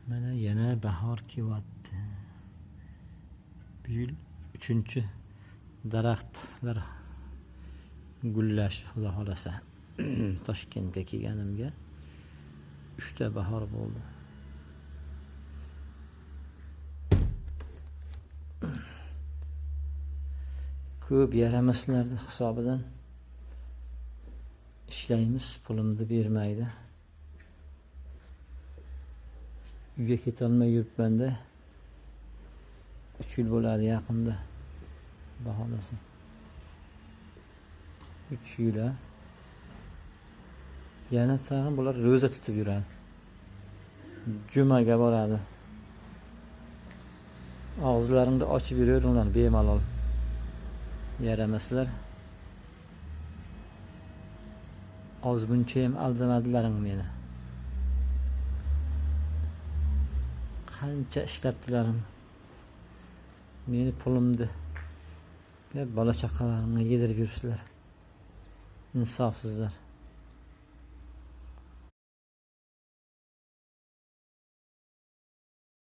Mana yana bahor kelyapti. Bu yil 3-chi daraxtlar gullash, xudo xolasa. Toshkentga kelganimga 3ta bahor bo'ldi. Ko'p yaramaslarni hisobidan ishlaymiz, pulimni bermaydi. Uyga ketolmay yuribman-da. 3 yil bo'ladi yaqinda. Baholasa. 3 yil. Yana tag'in bular ro'za tutib yuradi. Jumaga boradi. Og'izlaringni ochib yuraveringlar bemalol. Yaramaslar. Ozmuncha ham aldamadilaring meni. Qancha ishlatdilaring. Meni pulimni bola chaqalarimga yedirib yuribsizlar. İnsofsizlar.